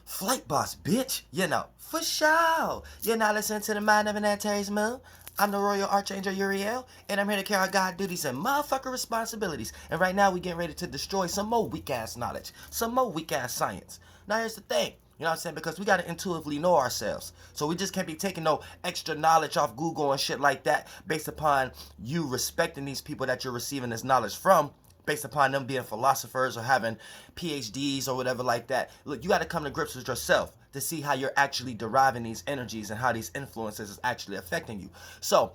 Flight boss, bitch. You know, for sure. You're not listening to the Mind of an Antares Moon. I'm the Royal Archangel Uriel, and I'm here to carry out God duties and motherfucker responsibilities. And right now, we getting ready to destroy some more weak-ass knowledge, some more weak-ass science. Now, here's the thing. You know what I'm saying? Because we got to intuitively know ourselves. So we just can't be taking no extra knowledge off Google and shit like that based upon you respecting these people that you're receiving this knowledge from, based upon them being philosophers or having PhDs or whatever like that. Look, you got to come to grips with yourself to see how you're actually deriving these energies and how these influences is actually affecting you. So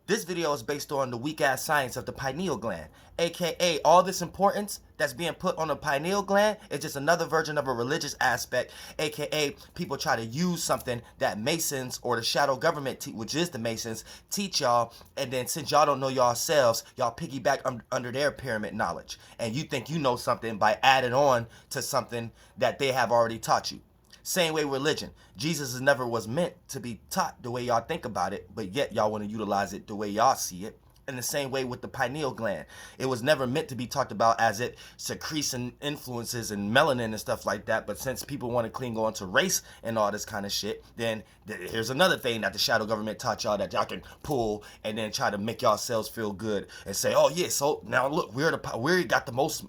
this video is based on the weak-ass science of the pineal gland, aka all this importance that's being put on the pineal gland is just another version of a religious aspect, aka people try to use something that Masons or the shadow government, which is the Masons, teach y'all, and then since y'all don't know yourselves, y'all piggyback under their pyramid knowledge, and you think you know something by adding on to something that they have already taught you. Same way religion. Jesus never was meant to be taught the way y'all think about it, but yet y'all want to utilize it the way y'all see it. In the same way with the pineal gland. It was never meant to be talked about as it secreting influences and melanin and stuff like that, but since people want to cling on to race and all this kind of shit, then here's another thing that the shadow government taught y'all that y'all can pull and then try to make yourselves feel good and say, oh yeah, so now look, we got the most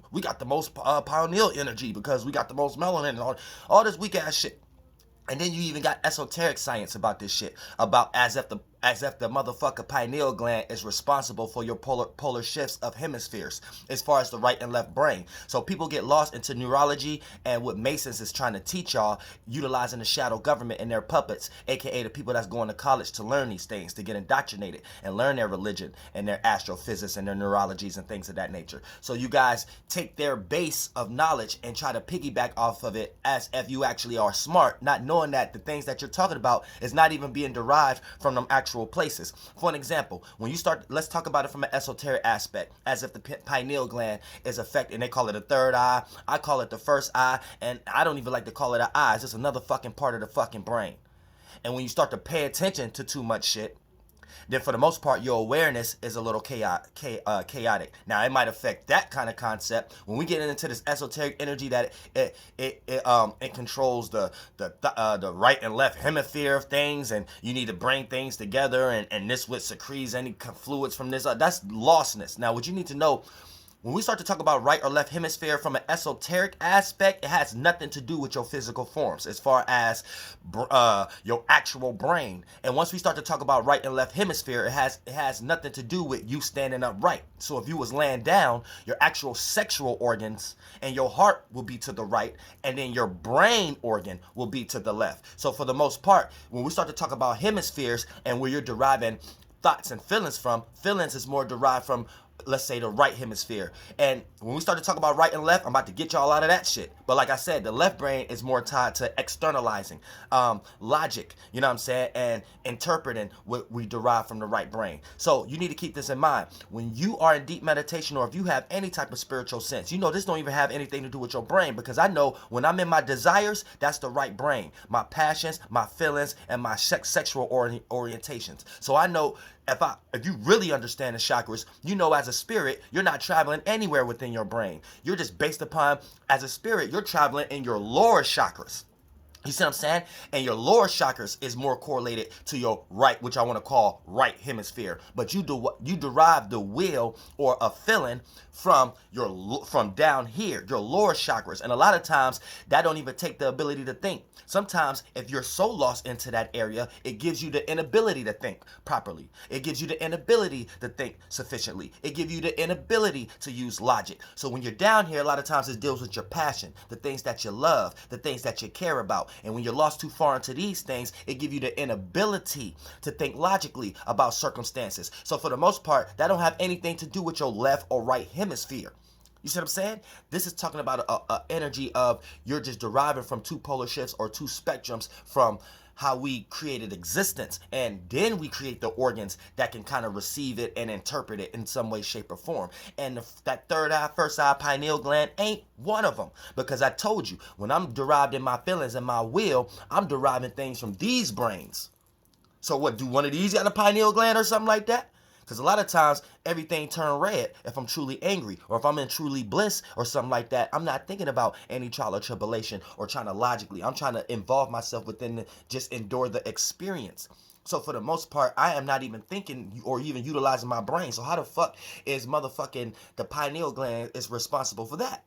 pineal energy because we got the most melanin and all this weak ass shit. And then you even got esoteric science about this shit, about as if the motherfucker pineal gland is responsible for your polar shifts of hemispheres as far as the right and left brain. So people get lost into neurology and what Masons is trying to teach y'all, utilizing the shadow government and their puppets, aka the people that's going to college to learn these things, to get indoctrinated and learn their religion and their astrophysics and their neurologies and things of that nature. So you guys take their base of knowledge and try to piggyback off of it as if you actually are smart, not knowing that the things that you're talking about is not even being derived from them actual places. For an example, when you start, let's talk about it from an esoteric aspect, as if the pineal gland is affected, and they call it a third eye. I call it the first eye, and I don't even like to call it an eye. It's just another fucking part of the fucking brain. And when you start to pay attention to too much shit, then for the most part, your awareness is a little chaotic. Now, it might affect that kind of concept. When we get into this esoteric energy that it controls the right and left hemisphere of things, and you need to bring things together, and this would secretes any fluids from this. That's lostness. Now, what you need to know, when we start to talk about right or left hemisphere from an esoteric aspect, it has nothing to do with your physical forms as far as your actual brain. And once we start to talk about right and left hemisphere, it has nothing to do with you standing upright. So if you was laying down, your actual sexual organs and your heart will be to the right, and then your brain organ will be to the left. So for the most part, when we start to talk about hemispheres and where you're deriving thoughts and feelings from, feelings is more derived from, let's say, the right hemisphere. And when we start to talk about right and left, I'm about to get y'all out of that shit. But like I said, the left brain is more tied to externalizing, logic, you know what I'm saying, and interpreting what we derive from the right brain. So you need to keep this in mind. When you are in deep meditation, or if you have any type of spiritual sense, you know this don't even have anything to do with your brain, because I know when I'm in my desires, that's the right brain. My passions, my feelings, and my sexual orientations. So I know if you really understand the chakras, you know as a spirit, you're not traveling anywhere within your brain. You're just based upon, as a spirit, you're traveling in your lower chakras. You see what I'm saying? And your lower chakras is more correlated to your right, which I want to call right hemisphere. But you derive the will or a feeling from down here, your lower chakras. And a lot of times that don't even take the ability to think. Sometimes if you're so lost into that area, it gives you the inability to think properly. It gives you the inability to think sufficiently. It gives you the inability to use logic. So when you're down here, a lot of times it deals with your passion, the things that you love, the things that you care about. And when you're lost too far into these things, it gives you the inability to think logically about circumstances. So for the most part, that don't have anything to do with your left or right hemisphere. You see what I'm saying? This is talking about a energy of you're just deriving from two polar shifts or two spectrums from how we created existence, and then we create the organs that can kind of receive it and interpret it in some way, shape, or form. And that third eye, first eye, pineal gland ain't one of them, because I told you, when I'm derived in my feelings and my will, I'm deriving things from these brains. So what, do one of these got a pineal gland or something like that? Because a lot of times everything turn red if I'm truly angry or if I'm in truly bliss or something like that. I'm not thinking about any trial or tribulation or trying to logically. I'm trying to involve myself within just endure the experience. So for the most part, I am not even thinking or even utilizing my brain. So how the fuck is motherfucking the pineal gland is responsible for that?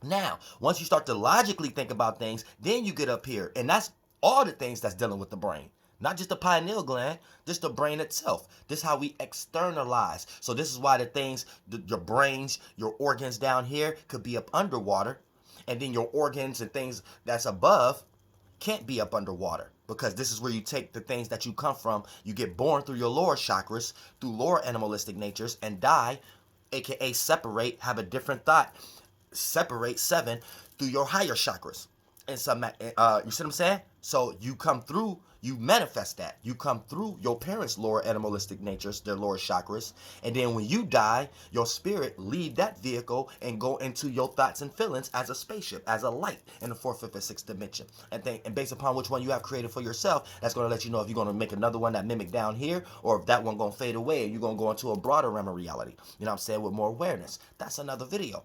Now, once you start to logically think about things, then you get up here. And that's all the things that's dealing with the brain. Not just the pineal gland, just the brain itself. This is how we externalize. So this is why the things, your brains, your organs down here could be up underwater. And then your organs and things that's above can't be up underwater. Because this is where you take the things that you come from. You get born through your lower chakras, through lower animalistic natures, and die, aka separate, have a different thought, separate seven through your higher chakras. And some, you see what I'm saying? So you come through, you manifest that. You come through your parents' lower animalistic natures, their lower chakras, and then when you die, your spirit leave that vehicle and go into your thoughts and feelings as a spaceship, as a light in the fourth, fifth, and sixth dimension. And based upon which one you have created for yourself, that's going to let you know if you're going to make another one that mimic down here, or if that one going to fade away and you're going to go into a broader realm of reality. You know what I'm saying? With more awareness. That's another video.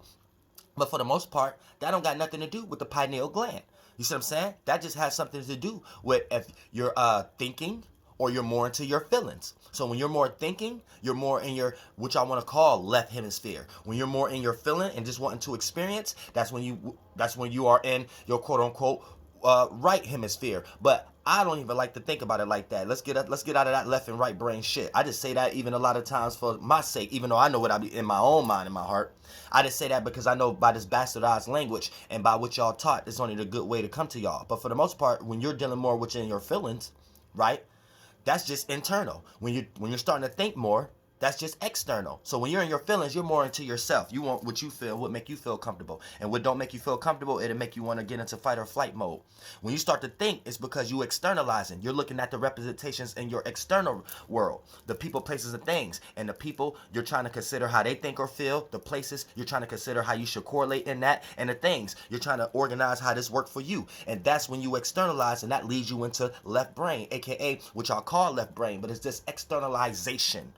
But for the most part, that don't got nothing to do with the pineal gland. You see what I'm saying? That just has something to do with if you're thinking or you're more into your feelings. So when you're more thinking, you're more in your, which I want to call left hemisphere. When you're more in your feeling and just wanting to experience, that's when you are in your quote unquote right hemisphere. But I don't even like to think about it like that. Let's get out of that left and right brain shit. I just say that even a lot of times for my sake, even though I know what I be in my own mind, in my heart. I just say that because I know by this bastardized language and by what y'all taught, it's only the good way to come to y'all. But for the most part, when you're dealing more within your feelings, right? That's just internal. When you're starting to think more, that's just external. So when you're in your feelings, you're more into yourself. You want what you feel, what make you feel comfortable. And what don't make you feel comfortable, it'll make you want to get into fight or flight mode. When you start to think, it's because you externalizing. You're looking at the representations in your external world. The people, places, and things. And the people, you're trying to consider how they think or feel. The places, you're trying to consider how you should correlate in that. And the things, you're trying to organize how this works for you. And that's when you externalize, and that leads you into left brain, aka which I'll call left brain, but it's this externalization.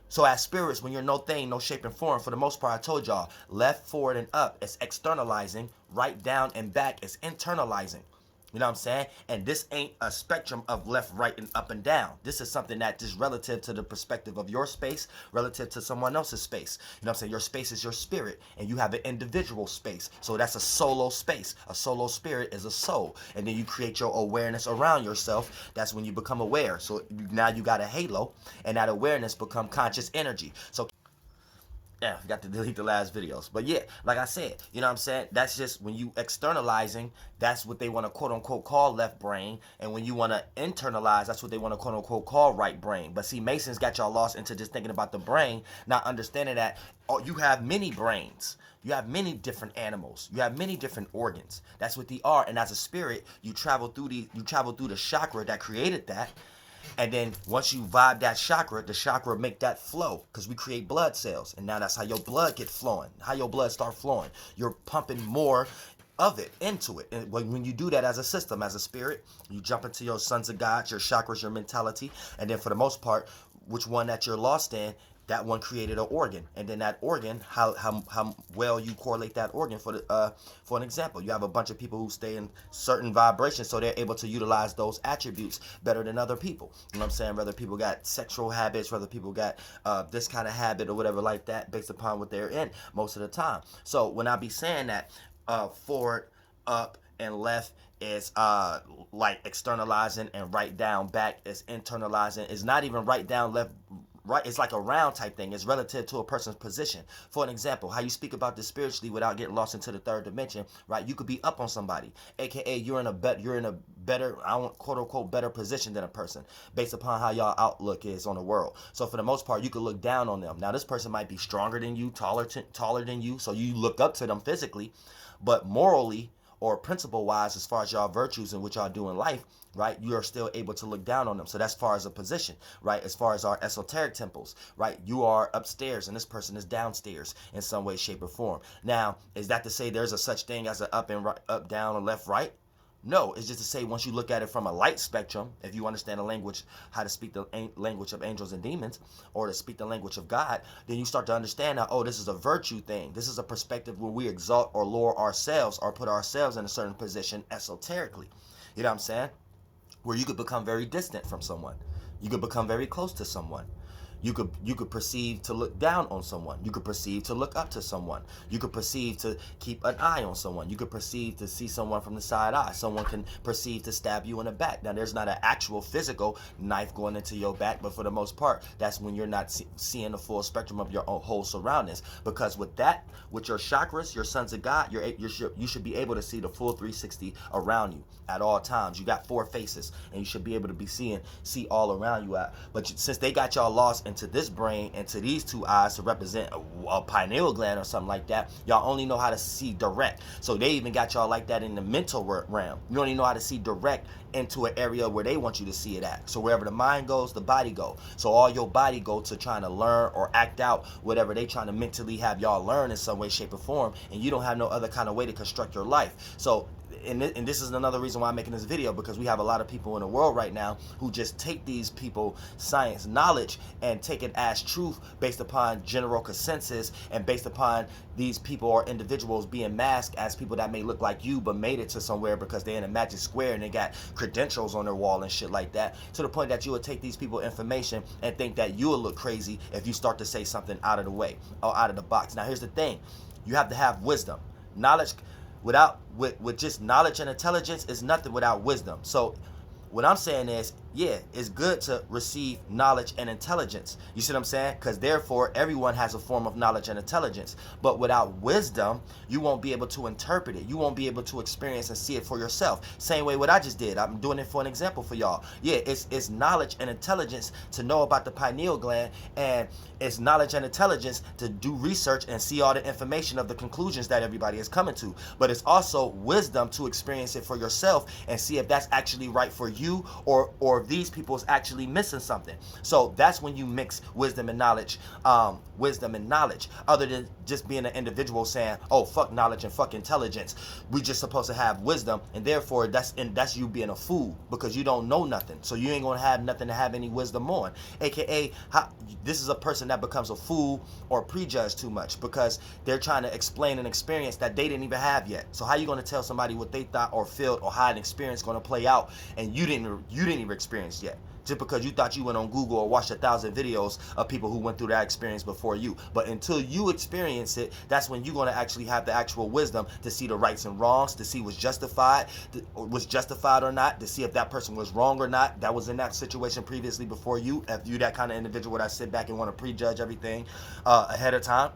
So as spirits, when you're no thing, no shape and form, for the most part, I told y'all, left, forward, and up is externalizing, right, down, and back is internalizing. You know what I'm saying? And this ain't a spectrum of left, right, and up and down. This is something that is relative to the perspective of your space, relative to someone else's space. You know what I'm saying? Your space is your spirit, and you have an individual space. So that's a solo space. A solo spirit is a soul. And then you create your awareness around yourself. That's when you become aware. So now you got a halo, and that awareness become conscious energy. So yeah, got to delete the last videos. But yeah, like I said, you know what I'm saying? That's just when you externalizing, that's what they want to quote unquote call left brain. And when you want to internalize, that's what they want to quote unquote call right brain. But see, Mason's got y'all lost into just thinking about the brain, not understanding that you have many brains. You have many different animals. You have many different organs. That's what they are. And as a spirit, you travel through the chakra that created that. And then once you vibe that chakra, the chakra make that flow, because we create blood cells. And now that's how your blood get flowing, how your blood start flowing. You're pumping more of it into it. And when you do that as a system, as a spirit, you jump into your sons of God, your chakras, your mentality. And then for the most part, which one that you're lost in, that one created an organ. And then that organ, how well you correlate that organ. For an example, you have a bunch of people who stay in certain vibrations, so they're able to utilize those attributes better than other people. You know what I'm saying? Whether people got sexual habits, whether people got this kind of habit or whatever like that, based upon what they're in most of the time. So when I be saying that forward, up, and left is like externalizing, and right, down, back is internalizing. It's not even right, down, left, right. It's like a round type thing. It's relative to a person's position. For an example, how you speak about this spiritually without getting lost into the third dimension, right? You could be up on somebody, aka you're in a better, I want quote unquote better position than a person, based upon how y'all outlook is on the world. So for the most part, you could look down on them. Now this person might be stronger than you, taller than you, so you look up to them physically, but morally or principle wise, as far as y'all virtues and what y'all do in life, right, you are still able to look down on them. So that's as far as a position, right? As far as our esoteric temples, right? You are upstairs and this person is downstairs in some way, shape, or form. Now, is that to say there's a such thing as an up and right, up, down, or left, right? No, it's just to say once you look at it from a light spectrum, if you understand the language, how to speak the language of angels and demons, or to speak the language of God, then you start to understand that, oh, this is a virtue thing. This is a perspective where we exalt or lower ourselves or put ourselves in a certain position esoterically. You know what I'm saying? Where you could become very distant from someone. You could become very close to someone. You could perceive to look down on someone. You could perceive to look up to someone. You could perceive to keep an eye on someone. You could perceive to see someone from the side eye. Someone can perceive to stab you in the back. Now, there's not an actual physical knife going into your back, but for the most part, that's when you're not seeing the full spectrum of your own whole surroundings. Because with that, with your chakras, your sons of God, you should be able to see the full 360 around you at all times. You got 4 faces, and you should be able to see all around you at. But since they got y'all lost into this brain and to these 2 eyes to represent a pineal gland or something like that, y'all only know how to see direct. So they even got y'all like that in the mental realm. You only know how to see direct into an area where they want you to see it at. So wherever the mind goes, the body goes. So all your body go to trying to learn or act out whatever they trying to mentally have y'all learn in some way, shape, or form, and you don't have no other kind of way to construct your life. So and this is another reason why I'm making this video, because we have a lot of people in the world right now who just take these people science knowledge and take it as truth based upon general consensus and based upon these people or individuals being masked as people that may look like you but made it to somewhere because they're in a magic square and they got credentials on their wall and shit like that, to the point that you would take these people information and think that you will look crazy if you start to say something out of the way or out of the box. Now here's the thing, you have to have wisdom. Knowledge with just knowledge and intelligence is nothing without wisdom. So what I'm saying is, yeah, it's good to receive knowledge and intelligence. You see what I'm saying? Because therefore, everyone has a form of knowledge and intelligence. But without wisdom, you won't be able to interpret it. You won't be able to experience and see it for yourself. Same way what I just did. I'm doing it for an example for y'all. Yeah, it's knowledge and intelligence to know about the pineal gland, and it's knowledge and intelligence to do research and see all the information of the conclusions that everybody is coming to. But it's also wisdom to experience it for yourself and see if that's actually right for you, or if these people is actually missing something. So that's when you mix wisdom and knowledge, other than just being an individual saying, oh, fuck knowledge and fuck intelligence. We just supposed to have wisdom, and therefore that's you being a fool because you don't know nothing. So you ain't gonna have nothing to have any wisdom on. AKA, this is a person that becomes a fool or prejudge too much because they're trying to explain an experience that they didn't even have yet. So how you gonna tell somebody what they thought or felt or how an experience gonna play out and you didn't even experience yet, just because you thought you went on Google or watched 1,000 videos of people who went through that experience before you. But until you experience it, that's when you're going to actually have the actual wisdom to see the rights and wrongs, to see what's justified or not, to see if that person was wrong or not, that was in that situation previously before you. If you that kind of individual that sit back and want to prejudge everything ahead of time.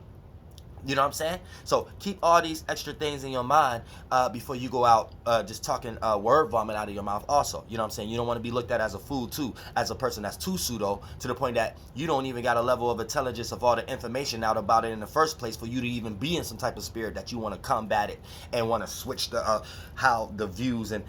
You know what I'm saying? So keep all these extra things in your mind before you go out just talking word vomit out of your mouth also. You know what I'm saying? You don't want to be looked at as a fool too, as a person that's too pseudo, to the point that you don't even got a level of intelligence of all the information out about it in the first place for you to even be in some type of spirit that you want to combat it and want to switch the how the views and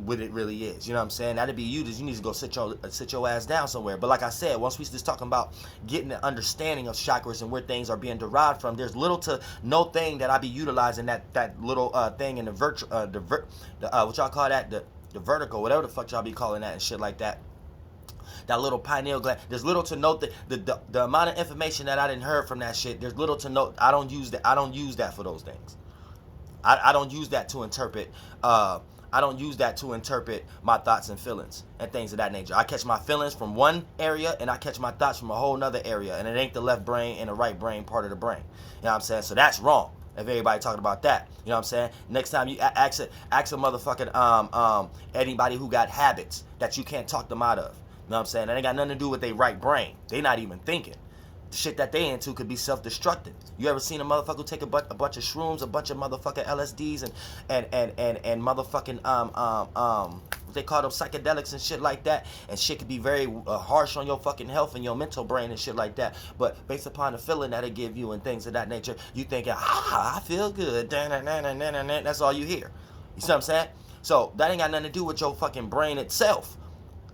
what it really is. You know what I'm saying? That'd be you. You need to go sit your ass down somewhere. But like I said, once we just talking about getting the understanding of chakras and where things are being derived from, there's little to no thing that I be utilizing that little thing in the what y'all call that, the vertical, whatever the fuck y'all be calling that and shit like that. That little pineal gland. There's little to note that the amount of information that I didn't heard from that shit. There's little to note. I don't use that for those things. I don't use that to interpret. I don't use that to interpret my thoughts and feelings and things of that nature. I catch my feelings from one area and I catch my thoughts from a whole nother area, and it ain't the left brain and the right brain part of the brain. You know what I'm saying? So that's wrong. If everybody talking about that, you know what I'm saying? Next time you ask a motherfucking anybody who got habits that you can't talk them out of. You know what I'm saying? That ain't got nothing to do with their right brain. They not even thinking. The shit that they into could be self-destructive. You ever seen a motherfucker take a bunch of shrooms, a bunch of motherfucking LSDs and motherfucking what they call them, psychedelics and shit like that, and shit could be very harsh on your fucking health and your mental brain and shit like that. But based upon the feeling that it give you and things of that nature, you thinking, I feel good. That's all you hear. You see what I'm saying? So that ain't got nothing to do with your fucking brain itself.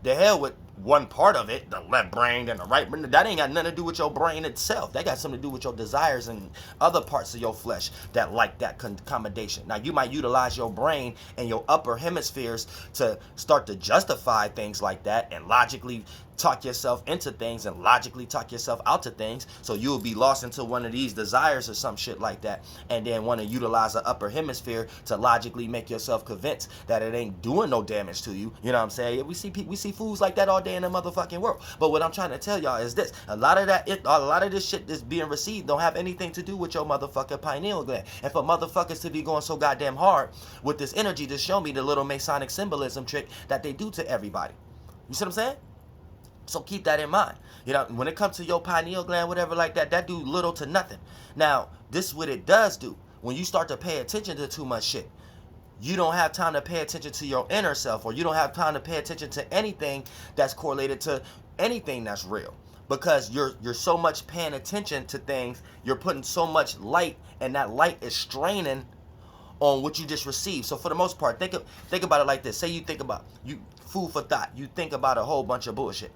The hell with one part of it, the left brain and the right brain, that ain't got nothing to do with your brain itself. That got something to do with your desires and other parts of your flesh that like that accommodation. Now, you might utilize your brain and your upper hemispheres to start to justify things like that and logically talk yourself into things and logically talk yourself out to things, so you'll be lost into one of these desires or some shit like that, and then want to utilize the upper hemisphere to logically make yourself convinced that it ain't doing no damage to you. You know what I'm saying? We see fools like that all day in the motherfucking world. But what I'm trying to tell y'all is this: a lot of this shit that's being received don't have anything to do with your motherfucking pineal gland. And for motherfuckers to be going so goddamn hard with this energy to show me the little Masonic symbolism trick that they do to everybody. You see what I'm saying? So keep that in mind. You know, when it comes to your pineal gland, whatever like that, that do little to nothing. Now, this is what it does do. When you start to pay attention to too much shit, you don't have time to pay attention to your inner self, or you don't have time to pay attention to anything that's correlated to anything that's real. Because you're so much paying attention to things, you're putting so much light, and that light is straining on what you just received. So for the most part, think about it like this. Say you think about, food for thought. You think about a whole bunch of bullshit,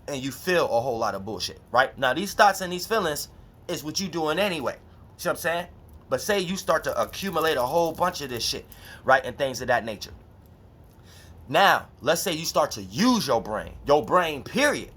and you feel a whole lot of bullshit, right? Now, these thoughts and these feelings is what you doing anyway. See what I'm saying? But say you start to accumulate a whole bunch of this shit, right? And things of that nature. Now, let's say you start to use your brain, period,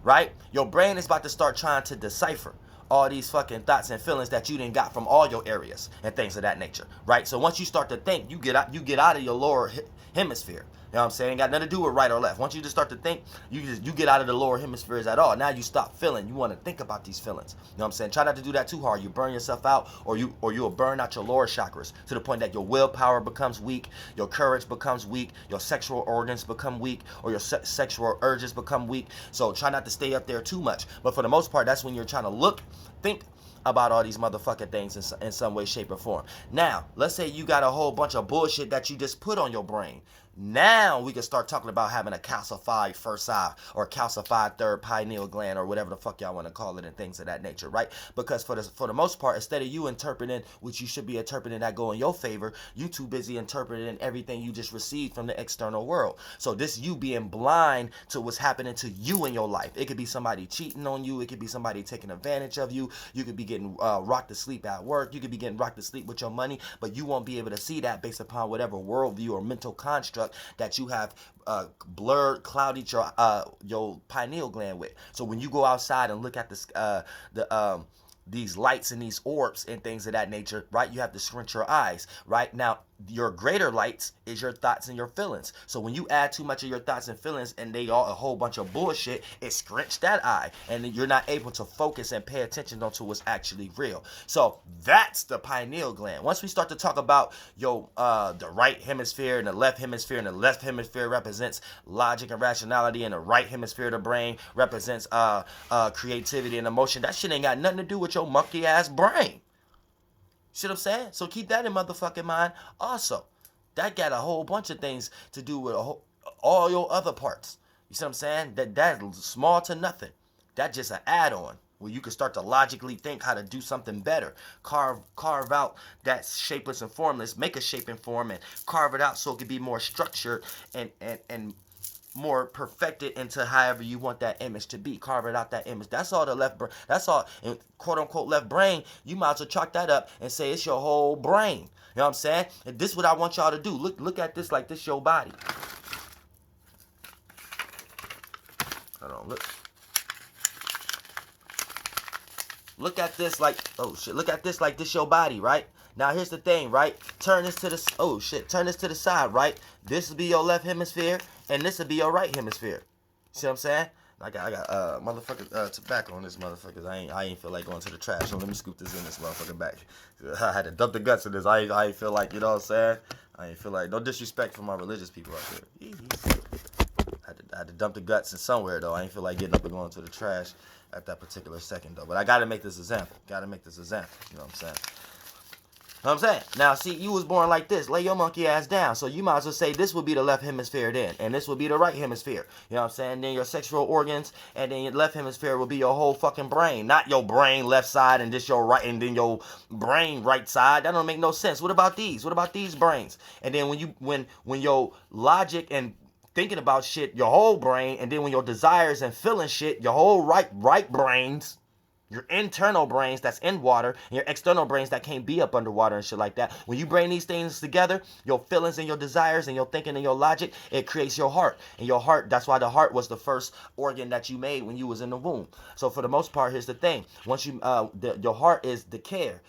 right? Your brain is about to start trying to decipher all these fucking thoughts and feelings that you done got from all your areas and things of that nature, right? So once you start to think, you get out of your lower hemisphere. You know what I'm saying? It got nothing to do with right or left. Once you just start to think, you get out of the lower hemispheres at all. Now you stop feeling. You want to think about these feelings. You know what I'm saying? Try not to do that too hard. You burn yourself out, or you'll burn out your lower chakras to the point that your willpower becomes weak, your courage becomes weak, your sexual organs become weak, or your sexual urges become weak. So try not to stay up there too much. But for the most part, that's when you're trying to think about all these motherfucking things in some way, shape, or form. Now, let's say you got a whole bunch of bullshit that you just put on your brain. Now we can start talking about having a calcified first eye or calcified third pineal gland or whatever the fuck y'all want to call it and things of that nature, right? Because for the most part, instead of you interpreting what you should be interpreting that go in your favor, you too busy interpreting everything you just received from the external world. So this you being blind to what's happening to you in your life. It could be somebody cheating on you. It could be somebody taking advantage of you. You could be getting rocked to sleep at work. You could be getting rocked to sleep with your money, but you won't be able to see that based upon whatever worldview or mental construct that you have blurred, clouded your pineal gland with. So when you go outside and look at these lights and these orbs and things of that nature, right, you have to squint your eyes, right? Now, your greater lights is your thoughts and your feelings. So when you add too much of your thoughts and feelings and they are a whole bunch of bullshit, it squints that eye, and you're not able to focus and pay attention to what's actually real. So that's the pineal gland. Once we start to talk about the right hemisphere and the left hemisphere represents logic and rationality, and the right hemisphere of the brain represents creativity and emotion. That shit ain't got nothing to do with your monkey ass brain. See what I'm saying? So keep that in motherfucking mind also. That got a whole bunch of things to do with all your other parts. You see what I'm saying? That's small to nothing. That's just an add-on where you can start to logically think how to do something better. Carve out that shapeless and formless, make a shape and form, and carve it out so it can be more structured and more perfected into however you want that image to be. Carve it out, that image. That's all the left brain. That's all, quote unquote, left brain. You might as well chalk that up and say it's your whole brain. You know what I'm saying? And this is what I want y'all to do. Look at this like this your body. Hold on, look at this like, oh shit, look at this like this your body, right? Now here's the thing, right? Turn this to the side, right? This will be your left hemisphere, and this will be your right hemisphere. See what I'm saying? I got motherfucking tobacco on this motherfucker. I ain't feel like going to the trash. So let me scoop this in this motherfucker back. I had to dump the guts in this. I ain't feel like, you know what I'm saying? I ain't feel like, no disrespect for my religious people out there. I had to dump the guts in somewhere though. I ain't feel like getting up and going to the trash at that particular second though. But I gotta make this example. You know what I'm saying? Know what I'm saying? Now, see, you was born like this. Lay your monkey ass down. So you might as well say this would be the left hemisphere then, and this would be the right hemisphere. You know what I'm saying? Then your sexual organs, and then your left hemisphere will be your whole fucking brain. Not your brain left side and just your right, and then your brain right side. That don't make no sense. What about these? What about these brains? And then when your logic and thinking about shit, your whole brain, and then when your desires and feeling shit, your whole right brains, your internal brains that's in water, and your external brains that can't be up underwater and shit like that. When you bring these things together, your feelings and your desires and your thinking and your logic, it creates your heart. And your heart, that's why the heart was the first organ that you made when you was in the womb. So for the most part, here's the thing. Once you, your heart is the care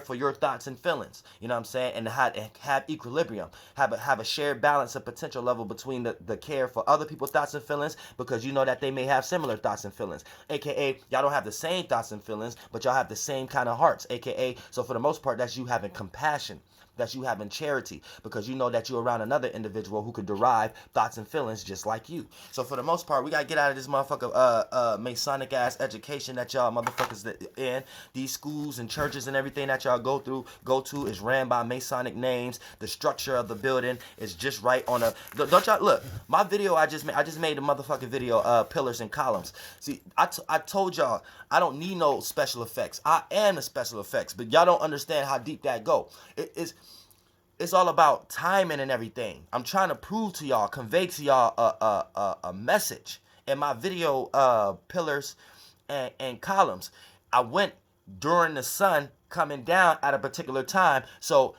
for your thoughts and feelings. You know what I'm saying? And have equilibrium, have a shared balance and potential level between the care for other people's thoughts and feelings, because you know that they may have similar thoughts and feelings. AKA, y'all don't have the same thoughts and feelings, but y'all have the same kind of hearts. AKA, so for the most part, that's you having compassion, that's you having charity, because you know that you're around another individual who could derive thoughts and feelings just like you. So for the most part, we gotta get out of this motherfucker Masonic ass education that y'all motherfuckers in. These schools and churches and everything that y'all go to is ran by Masonic names. The structure of the building is just right on a. Don't y'all look? My video I just made a motherfucking video, pillars and columns. See, I told y'all I don't need no special effects. I am the special effects, but y'all don't understand how deep that go. It's all about timing and everything. I'm trying to prove to y'all, convey to y'all a message. In my video, pillars and columns, I went during the sun coming down at a particular time. So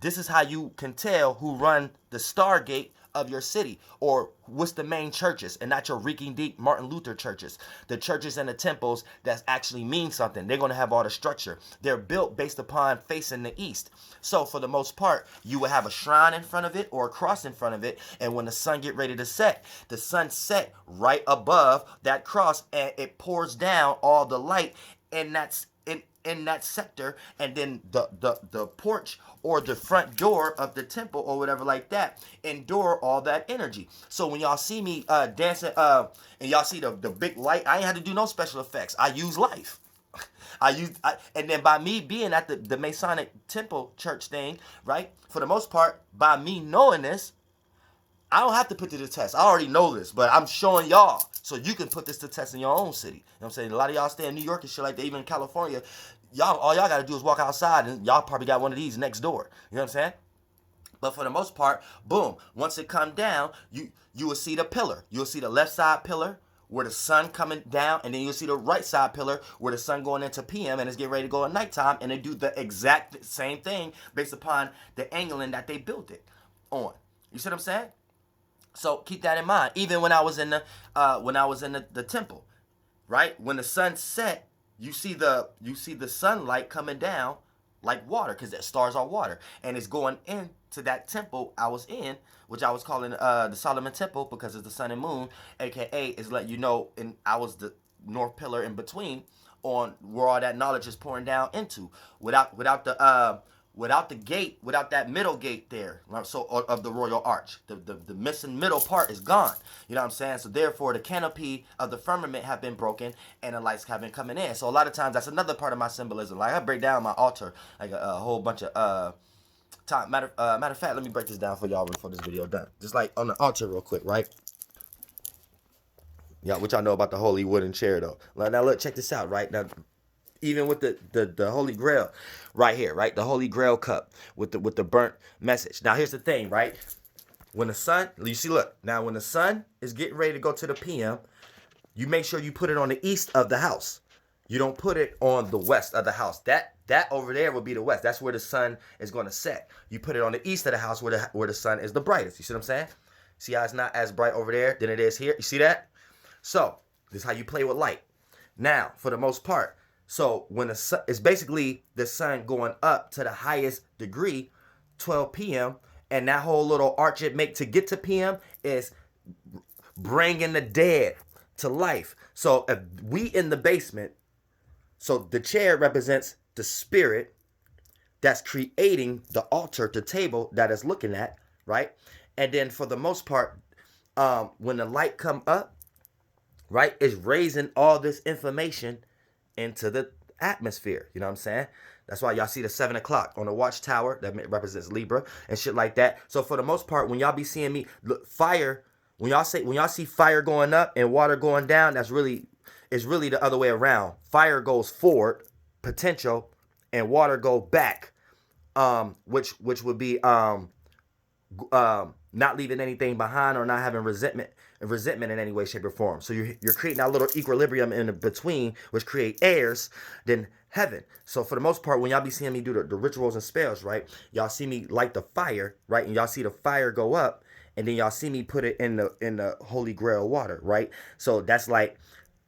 this is how you can tell who run the Stargate of your city, or what's the main churches, and not your reeking deep Martin Luther churches. The churches and the temples that actually mean something. They're going to have all the structure. They're built based upon facing the east. So for the most part, you will have a shrine in front of it or a cross in front of it, and when the sun get ready to set, the sun set right above that cross, and it pours down all the light, and that's in that sector, and then the porch or the front door of the temple or whatever like that endure all that energy. So when y'all see me dancing and y'all see the big light, I ain't had to do no special effects. I use life. And then by me being at the Masonic temple church thing, right, for the most part, by me knowing this, I don't have to put it to the test. I already know this, but I'm showing y'all so you can put this to test in your own city. You know what I'm saying? A lot of y'all stay in New York and shit like that, even in California. All y'all got to do is walk outside, and y'all probably got one of these next door. You know what I'm saying? But for the most part, boom. Once it come down, you will see the pillar. You'll see the left side pillar where the sun coming down, and then you'll see the right side pillar where the sun going into PM and it's getting ready to go at nighttime, and they do the exact same thing based upon the angling that they built it on. You see what I'm saying? So keep that in mind. Even when I was in the temple, right? When the sun set, you see the sunlight coming down like water, because the stars are water, and it's going into that temple I was in, which I was calling the Solomon Temple, because it's the sun and moon, aka is letting you know, and I was the north pillar in between on where all that knowledge is pouring down into, without the gate, without that middle gate there, so of the royal arch, the missing middle part is gone. You know what I'm saying? So therefore, the canopy of the firmament have been broken, and the lights have been coming in. So a lot of times, that's another part of my symbolism. Like I break down my altar like a whole bunch of time. Matter of fact, let me break this down for y'all before this video done. Just like on the altar, real quick, right? Yeah, which I know about the holy wooden chair though. Now look, check this out, right now. Even with the Holy Grail right here, right? The Holy Grail cup with the burnt message. Now here's the thing, right? When the sun, you see, look, now when the sun is getting ready to go to the PM, you make sure you put it on the east of the house. You don't put it on the west of the house. That over there will be the west. That's where the sun is going to set. You put it on the east of the house where the sun is the brightest. You see what I'm saying? See how it's not as bright over there than it is here? You see that? So this is how you play with light. Now, for the most part, so when the sun, it's basically the sun going up to the highest degree, 12 p.m., and that whole little arch it make to get to p.m. is bringing the dead to life. So if we in the basement, so the chair represents the spirit that's creating the altar, the table that is looking at, right? And then for the most part, when the light come up, right, it's raising all this information into the atmosphere. You know what I'm saying? That's why y'all see the 7 o'clock on the watchtower that represents Libra and shit like that. So for the most part, when y'all be seeing me look, fire, when y'all see fire going up and water going down, it's really the other way around. Fire goes forward, potential, and water go back, which would be not leaving anything behind or not having resentment in any way, shape, or form. So you're creating that little equilibrium in between, which create airs, then heaven. So for the most part, when y'all be seeing me do the rituals and spells, right, y'all see me light the fire, right, and y'all see the fire go up, and then y'all see me put it in the holy grail water, right? So that's like,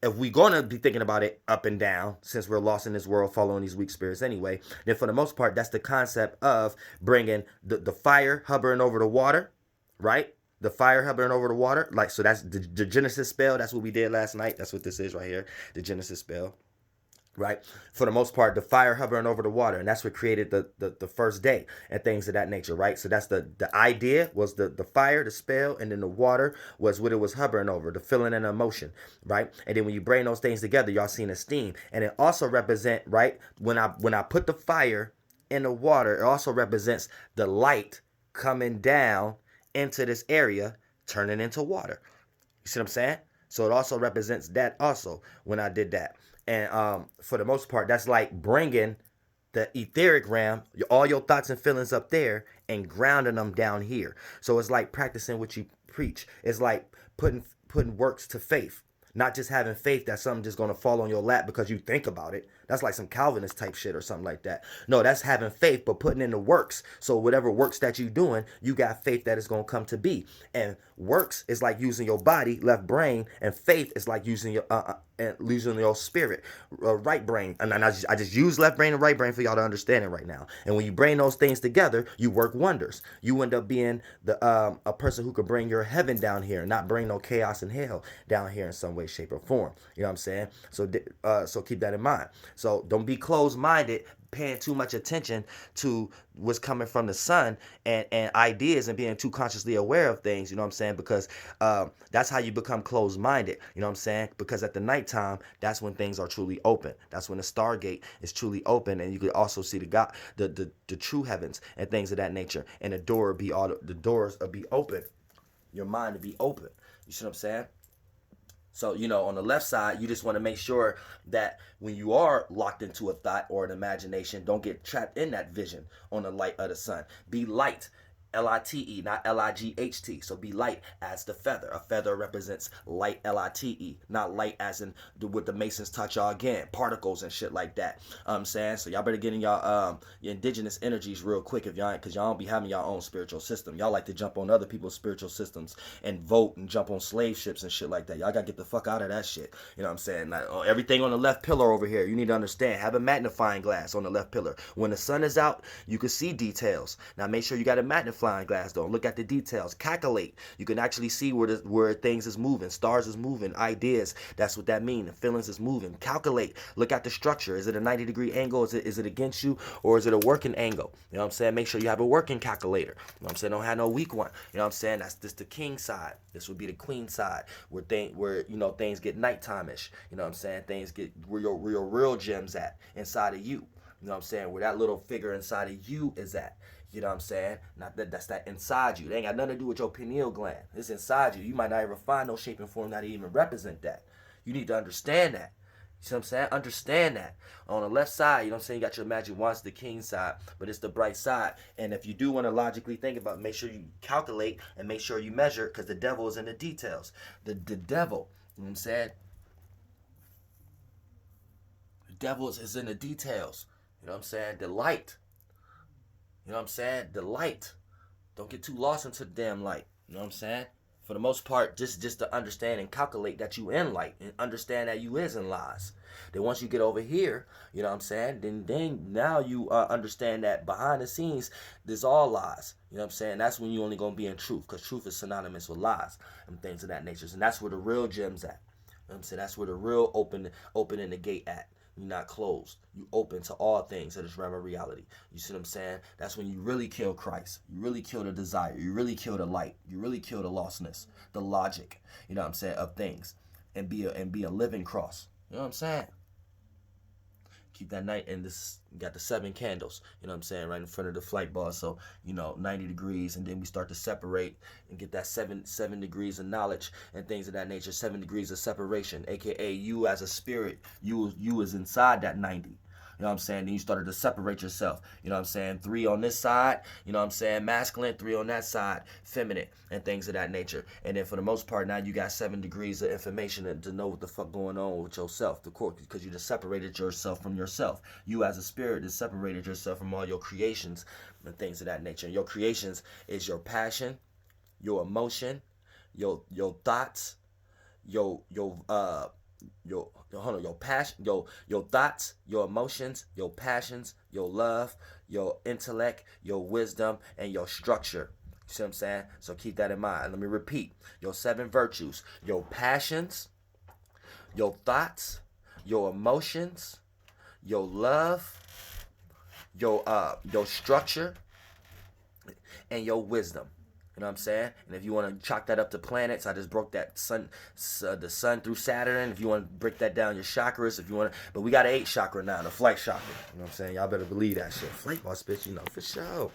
if we gonna be thinking about it up and down, since we're lost in this world following these weak spirits anyway, then for the most part, that's the concept of bringing the fire hovering over the water, right? The fire hovering over the water, like, so that's the Genesis spell. That's what we did last night. That's what this is right here, the Genesis spell, right? For the most part, the fire hovering over the water, and that's what created the first day and things of that nature, right? So that's the idea was the fire, the spell, and then the water was what it was hovering over, the feeling and the emotion, right? And then when you bring those things together, y'all seeing the steam, and it also represent, right, when I put the fire in the water, it also represents the light coming down into this area, turning into water. You see what I'm saying? So it also represents that also when I did that. And for the most part, that's like bringing the etheric realm, all your thoughts and feelings up there, and grounding them down here. So it's like practicing what you preach. It's like putting works to faith. Not just having faith that something just going to fall on your lap because you think about it. That's like some Calvinist type shit or something like that. No, that's having faith, but putting in the works. So whatever works that you're doing, you got faith that it's going to come to be. And works is like using your body, left brain, and faith is like using your and losing your spirit, right brain. And I just use left brain and right brain for y'all to understand it right now. And when you bring those things together, you work wonders. You end up being the a person who can bring your heaven down here, and not bring no chaos and hell down here in some way, shape, or form. You know what I'm saying? So keep that in mind. So don't be closed-minded, paying too much attention to what's coming from the sun and ideas, and being too consciously aware of things, you know what I'm saying? Because that's how you become closed-minded, you know what I'm saying? Because at the nighttime, that's when things are truly open. That's when the stargate is truly open, and you could also see the true heavens and things of that nature, and the doors will be open, your mind to be open. You see what I'm saying? So, on the left side, you just want to make sure that when you are locked into a thought or an imagination, don't get trapped in that vision on the light of the sun. Be light. L-I-T-E, not L-I-G-H-T. So be light as the feather. A feather represents light, L-I-T-E, not light as in what the Masons taught y'all again, particles and shit like that. I'm saying, so y'all better get in your indigenous energies real quick if y'all ain't, because y'all don't be having your own spiritual system. Y'all like to jump on other people's spiritual systems and vote and jump on slave ships and shit like that. Y'all gotta get the fuck out of that shit. You know what I'm saying? Like, everything on the left pillar over here, you need to understand. Have a magnifying glass on the left pillar. When the sun is out, you can see details. Now make sure you got a magnifying glass though. Look at the details. Calculate. You can actually see where things is moving. Stars is moving. Ideas. That's what that means. Feelings is moving. Calculate. Look at the structure. Is it a 90-degree angle? Is it against you, or is it a working angle? You know what I'm saying? Make sure you have a working calculator. You know what I'm saying? Don't have no weak one. You know what I'm saying? That's just the king side. This would be the queen side, where things get nighttime-ish. You know what I'm saying? Things get where your real gems at inside of you. You know what I'm saying? Where that little figure inside of you is at. You know what I'm saying? Not that's that inside you. They ain't got nothing to do with your pineal gland. It's inside you. You might not ever find no shape and form that even represent that. You need to understand that. You see what I'm saying? Understand that. On the left side, you know what I'm saying, you got your magic wands, the king side, but it's the bright side. And if you do want to logically think about it, make sure you calculate and make sure you measure, because the devil is in the details. The devil, you know what I'm saying? The devil is in the details. You know what I'm saying? The light. You know what I'm saying? The light. Don't get too lost into the damn light. You know what I'm saying? For the most part, just to understand and calculate that you in light, and understand that you is in lies. Then once you get over here, you know what I'm saying? Then now you understand that behind the scenes, there's all lies. You know what I'm saying? That's when you only gonna be in truth, because truth is synonymous with lies and things of that nature. And that's where the real gems at. You know what I'm saying? That's where the real opening the gate at. You're not closed. You open to all things of this realm of reality. You see what I'm saying? That's when you really kill Christ. You really kill the desire. You really kill the light. You really kill the lostness, the logic, you know what I'm saying, of things, and be a living cross. You know what I'm saying? Keep that night, and this got the 7 candles, you know what I'm saying, right in front of the flight bar. So 90 degrees, and then we start to separate and get that seven degrees of knowledge and things of that nature. 7 degrees of separation, aka you as a spirit, you is inside that 90. You know what I'm saying? Then you started to separate yourself. You know what I'm saying? 3 on this side, you know what I'm saying? Masculine, 3 on that side, feminine, and things of that nature. And then for the most part, now you got 7 degrees of information to know what the fuck going on with yourself, the core, because you just separated yourself from yourself. You as a spirit just separated yourself from all your creations and things of that nature. And your creations is your passion, your emotion, your thoughts, your passion, your thoughts, your emotions, your passions, your love, your intellect, your wisdom, and your structure. You see what I'm saying? So keep that in mind. Let me repeat. Your 7 virtues: your passions, your thoughts, your emotions, your love, your structure, and your wisdom. You know what I'm saying? And if you want to chalk that up to planets, I just broke that the sun through Saturn. If you want to break that down, your chakras. If you want to, but we got an 8 chakra now, the flight chakra. You know what I'm saying? Y'all better believe that shit. Flight boss, bitch. You know for sure.